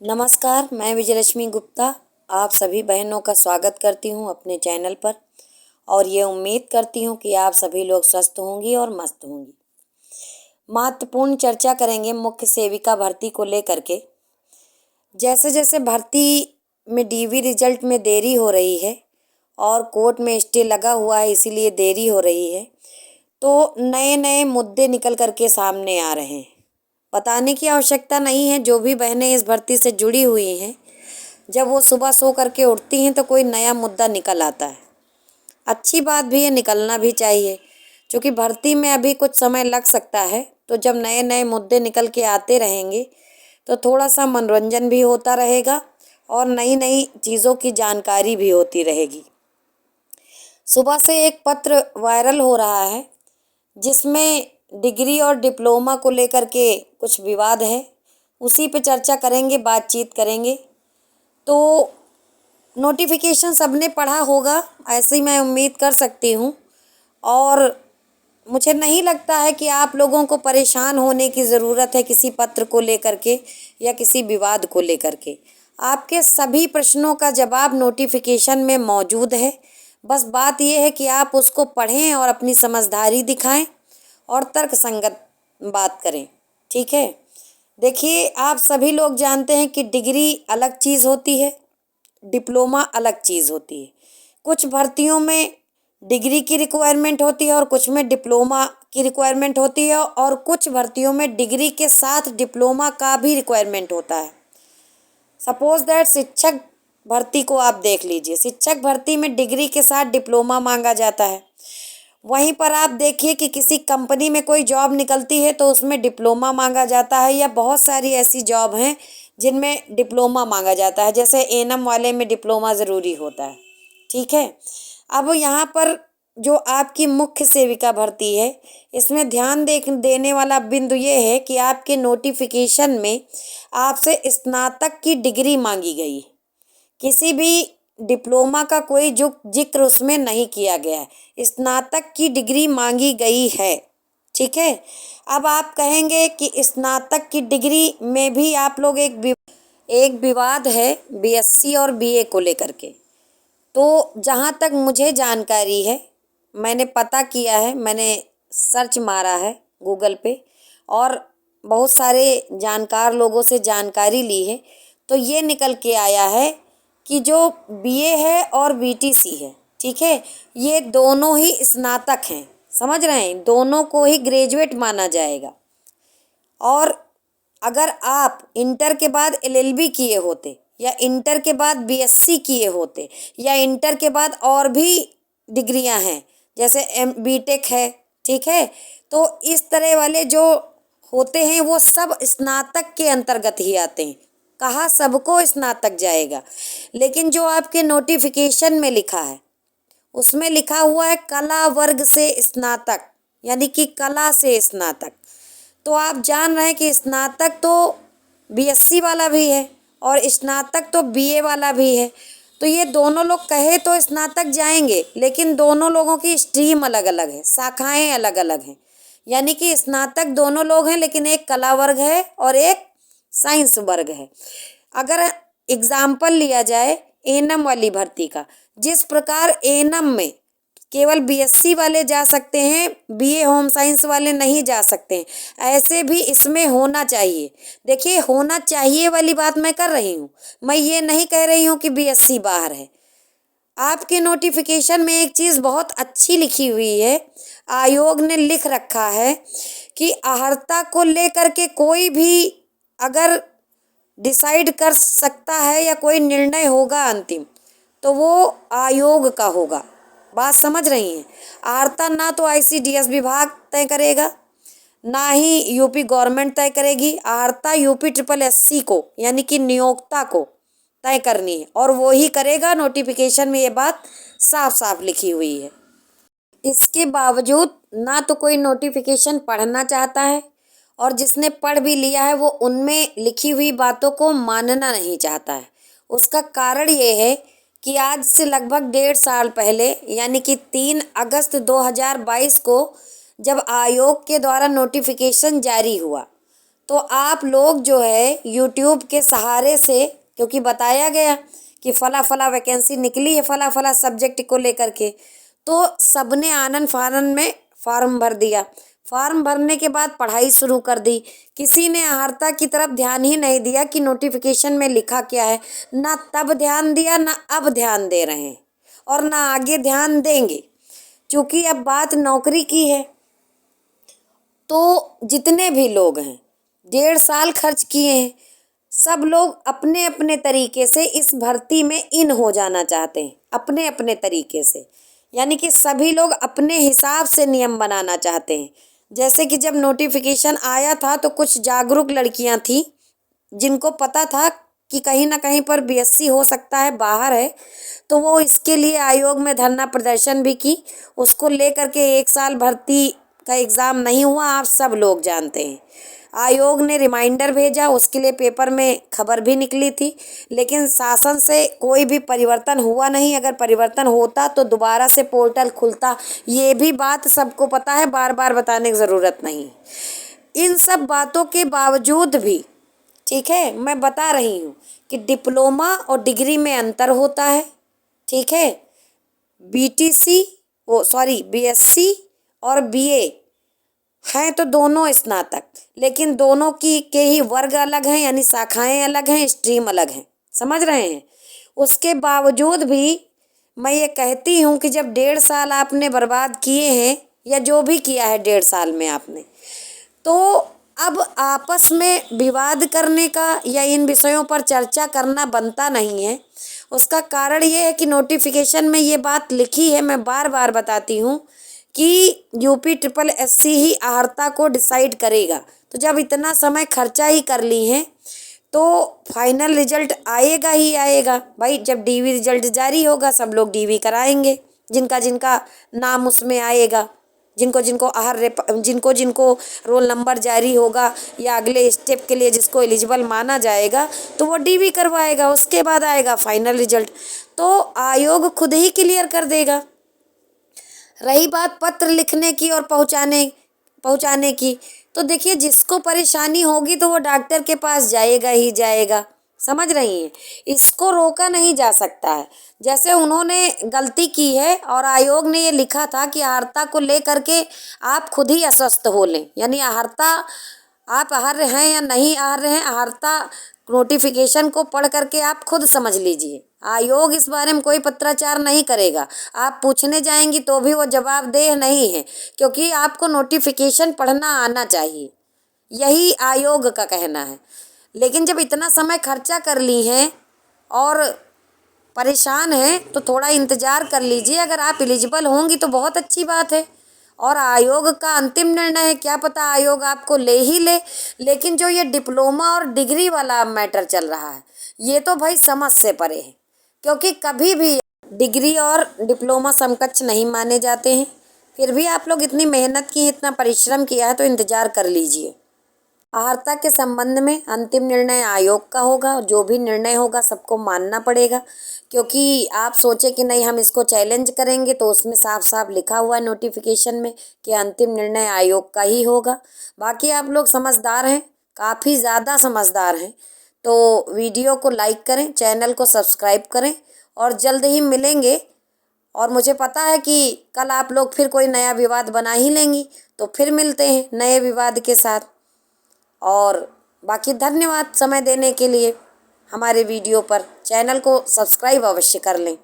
नमस्कार, मैं विजयलक्ष्मी गुप्ता आप सभी बहनों का स्वागत करती हूं अपने चैनल पर और ये उम्मीद करती हूं कि आप सभी लोग स्वस्थ होंगी और मस्त होंगी। महत्वपूर्ण चर्चा करेंगे मुख्य सेविका भर्ती को लेकर के। जैसे जैसे भर्ती में डीवी रिजल्ट में देरी हो रही है और कोर्ट में स्टे लगा हुआ है, इसीलिए देरी हो रही है, तो नए नए मुद्दे निकल करके सामने आ रहे हैं। बताने की आवश्यकता नहीं है, जो भी बहनें इस भर्ती से जुड़ी हुई हैं, जब वो सुबह सो करके उठती हैं तो कोई नया मुद्दा निकल आता है। अच्छी बात भी है, निकलना भी चाहिए, क्योंकि भर्ती में अभी कुछ समय लग सकता है। तो जब नए नए मुद्दे निकल के आते रहेंगे तो थोड़ा सा मनोरंजन भी होता रहेगा और नई नई चीज़ों की जानकारी भी होती रहेगी। सुबह से एक पत्र वायरल हो रहा है जिसमें डिग्री और डिप्लोमा को लेकर के कुछ विवाद है, उसी पे चर्चा करेंगे, बातचीत करेंगे। तो नोटिफिकेशन सबने पढ़ा होगा, ऐसी मैं उम्मीद कर सकती हूँ, और मुझे नहीं लगता है कि आप लोगों को परेशान होने की ज़रूरत है किसी पत्र को लेकर के या किसी विवाद को लेकर के। आपके सभी प्रश्नों का जवाब नोटिफिकेशन में मौजूद है। बस बात यह है कि आप उसको पढ़ें और अपनी समझदारी दिखाएं और तर्कसंगत बात करें। ठीक है, देखिए, आप सभी लोग जानते हैं कि डिग्री अलग चीज़ होती है, डिप्लोमा अलग चीज़ होती है। कुछ भर्तियों में डिग्री की रिक्वायरमेंट होती है और कुछ में डिप्लोमा की रिक्वायरमेंट होती है, और कुछ भर्तियों में डिग्री के साथ डिप्लोमा का भी रिक्वायरमेंट होता है। सपोज दैट शिक्षक भर्ती को आप देख लीजिए, शिक्षक भर्ती में डिग्री के साथ डिप्लोमा मांगा जाता है। वहीं पर आप देखिए कि किसी कंपनी में कोई जॉब निकलती है तो उसमें डिप्लोमा मांगा जाता है, या बहुत सारी ऐसी जॉब हैं जिनमें डिप्लोमा मांगा जाता है, जैसे एएनएम वाले में डिप्लोमा ज़रूरी होता है। ठीक है, अब यहाँ पर जो आपकी मुख्य सेविका भर्ती है, इसमें ध्यान देने वाला बिंदु ये है कि आपके नोटिफिकेशन में आपसे स्नातक की डिग्री मांगी गई है। किसी भी डिप्लोमा का कोई जो जिक्र उसमें नहीं किया गया है, स्नातक की डिग्री मांगी गई है। ठीक है, अब आप कहेंगे कि स्नातक की डिग्री में भी आप लोग एक विवाद है बीएससी और बीए को लेकर के। तो जहाँ तक मुझे जानकारी है, मैंने पता किया है, मैंने सर्च मारा है गूगल पे और बहुत सारे जानकार लोगों से जानकारी ली है, तो ये निकल के आया है कि जो बीए है और बीटीसी है, ठीक है, ये दोनों ही स्नातक हैं। समझ रहे हैं, दोनों को ही ग्रेजुएट माना जाएगा। और अगर आप इंटर के बाद एलएलबी किए होते, या इंटर के बाद बीएससी किए होते, या इंटर के बाद और भी डिग्रियां हैं जैसे बीटेक है, ठीक है, तो इस तरह वाले जो होते हैं वो सब स्नातक के अंतर्गत ही आते हैं। कहा सबको स्नातक जाएगा, लेकिन जो आपके नोटिफिकेशन में लिखा है उसमें लिखा हुआ है कला वर्ग से स्नातक, यानी कि कला से स्नातक। तो आप जान रहे हैं कि स्नातक तो बीएससी वाला भी है और स्नातक तो बीए वाला भी है। तो ये दोनों लोग कहे तो स्नातक जाएंगे, लेकिन दोनों लोगों की स्ट्रीम अलग अलग है, शाखाएं अलग अलग हैं। यानी कि स्नातक दोनों लोग हैं, लेकिन एक कला वर्ग है और एक साइंस वर्ग है। अगर एग्जाम्पल लिया जाए एएनएम वाली भर्ती का, जिस प्रकार एएनएम में केवल बीएससी वाले जा सकते हैं, बीए होम साइंस वाले नहीं जा सकते हैं, ऐसे भी इसमें होना चाहिए। देखिए, होना चाहिए वाली बात मैं कर रही हूँ, मैं ये नहीं कह रही हूँ कि बीएससी बाहर है। आपके नोटिफिकेशन में एक चीज़ बहुत अच्छी लिखी हुई है, आयोग ने लिख रखा है कि अर्हता को लेकर के कोई भी अगर डिसाइड कर सकता है या कोई निर्णय होगा अंतिम, तो वो आयोग का होगा। बात समझ रही हैं? अर्हता ना तो आईसीडीएस विभाग तय करेगा, ना ही यूपी गवर्नमेंट तय करेगी। अर्हता यूपी ट्रिपल एससी को, यानी कि नियोक्ता को तय करनी है, और वो ही करेगा। नोटिफिकेशन में ये बात साफ साफ लिखी हुई है। इसके बावजूद ना तो कोई नोटिफिकेशन पढ़ना चाहता है, और जिसने पढ़ भी लिया है वो उनमें लिखी हुई बातों को मानना नहीं चाहता है। उसका कारण ये है कि आज से लगभग 1.5 साल पहले, यानी कि 3 अगस्त 2022 को जब आयोग के द्वारा नोटिफिकेशन जारी हुआ, तो आप लोग जो है यूट्यूब के सहारे से, क्योंकि बताया गया कि फला फला वैकेंसी निकली है फला फला सब्जेक्ट को लेकर के, तो सबने आनन फानन में फॉर्म भर दिया। फॉर्म भरने के बाद पढ़ाई शुरू कर दी। किसी ने आहारता की तरफ ध्यान ही नहीं दिया कि नोटिफिकेशन में लिखा क्या है। ना तब ध्यान दिया, ना अब ध्यान दे रहे हैं और ना आगे ध्यान देंगे, क्योंकि अब बात नौकरी की है। तो जितने भी लोग हैं 1.5 साल खर्च किए हैं, सब लोग अपने अपने तरीके से इस भर्ती में इन हो जाना चाहते हैं, अपने अपने तरीके से। यानी कि सभी लोग अपने हिसाब से नियम बनाना चाहते हैं। जैसे कि जब नोटिफिकेशन आया था तो कुछ जागरूक लड़कियां थी जिनको पता था कि कहीं ना कहीं पर बीएससी हो सकता है, बाहर है, तो वो इसके लिए आयोग में धरना प्रदर्शन भी की। उसको लेकर के 1 साल भर्ती का एग्ज़ाम नहीं हुआ, आप सब लोग जानते हैं। आयोग ने रिमाइंडर भेजा, उसके लिए पेपर में खबर भी निकली थी, लेकिन शासन से कोई भी परिवर्तन हुआ नहीं। अगर परिवर्तन होता तो दोबारा से पोर्टल खुलता, ये भी बात सबको पता है, बार बार बताने की ज़रूरत नहीं। इन सब बातों के बावजूद भी, ठीक है, मैं बता रही हूँ कि डिप्लोमा और डिग्री में अंतर होता है, ठीक है। बीएससी और बीए हैं तो दोनों स्नातक, लेकिन दोनों की के ही वर्ग अलग हैं, यानी शाखाएं अलग हैं, स्ट्रीम अलग हैं, समझ रहे हैं। उसके बावजूद भी मैं ये कहती हूँ कि जब 1.5 साल आपने बर्बाद किए हैं, या जो भी किया है 1.5 साल में आपने, तो अब आपस में विवाद करने का या इन विषयों पर चर्चा करना बनता नहीं है। उसका कारण ये है कि नोटिफिकेशन में ये बात लिखी है, मैं बार बार बताती हूँ कि UPSSC ही आहारता को डिसाइड करेगा। तो जब इतना समय खर्चा ही कर ली हैं तो फाइनल रिजल्ट आएगा ही आएगा भाई। जब DV रिजल्ट जारी होगा सब लोग DV कराएंगे, जिनका जिनका नाम उसमें आएगा, जिनको जिनको रोल नंबर जारी होगा या अगले स्टेप के लिए जिसको एलिजिबल माना जाएगा तो वो DV करवाएगा। उसके बाद आएगा फाइनल रिजल्ट, तो आयोग खुद ही क्लियर कर देगा। रही बात पत्र लिखने की और पहुंचाने की, तो देखिए जिसको परेशानी होगी तो वो डॉक्टर के पास जाएगा ही जाएगा, समझ रही हैं। इसको रोका नहीं जा सकता है। जैसे उन्होंने गलती की है और आयोग ने ये लिखा था कि आहारता को लेकर के आप खुद ही आश्वस्त हो लें, यानी आहारता आप आहार्य हैं या नहीं आहार्य हैं, आहारता नोटिफिकेशन को पढ़ करके आप खुद समझ लीजिए। आयोग इस बारे में कोई पत्राचार नहीं करेगा। आप पूछने जाएंगी तो भी वो जवाबदेह नहीं है, क्योंकि आपको नोटिफिकेशन पढ़ना आना चाहिए, यही आयोग का कहना है। लेकिन जब इतना समय खर्चा कर ली हैं और परेशान हैं तो थोड़ा इंतज़ार कर लीजिए। अगर आप एलिजिबल होंगी तो बहुत अच्छी बात है, और आयोग का अंतिम निर्णय है, क्या पता आयोग आपको ले ही ले। लेकिन जो ये डिप्लोमा और डिग्री वाला मैटर चल रहा है ये तो भाई समझ से परे है, क्योंकि कभी भी डिग्री और डिप्लोमा समकक्ष नहीं माने जाते हैं। फिर भी आप लोग इतनी मेहनत की, इतना परिश्रम किया है तो इंतज़ार कर लीजिए। आहारता के संबंध में अंतिम निर्णय आयोग का होगा। जो भी निर्णय होगा सबको मानना पड़ेगा, क्योंकि आप सोचे कि नहीं हम इसको चैलेंज करेंगे, तो उसमें साफ साफ लिखा हुआ है नोटिफिकेशन में कि अंतिम निर्णय आयोग का ही होगा। बाकी आप लोग समझदार हैं, काफ़ी ज़्यादा समझदार हैं, तो वीडियो को लाइक करें, चैनल को सब्सक्राइब करें, और जल्द ही मिलेंगे। और मुझे पता है कि कल आप लोग फिर कोई नया विवाद बना ही लेंगी, तो फिर मिलते हैं नए विवाद के साथ। और बाकी धन्यवाद समय देने के लिए हमारे वीडियो पर। चैनल को सब्सक्राइब अवश्य कर लें।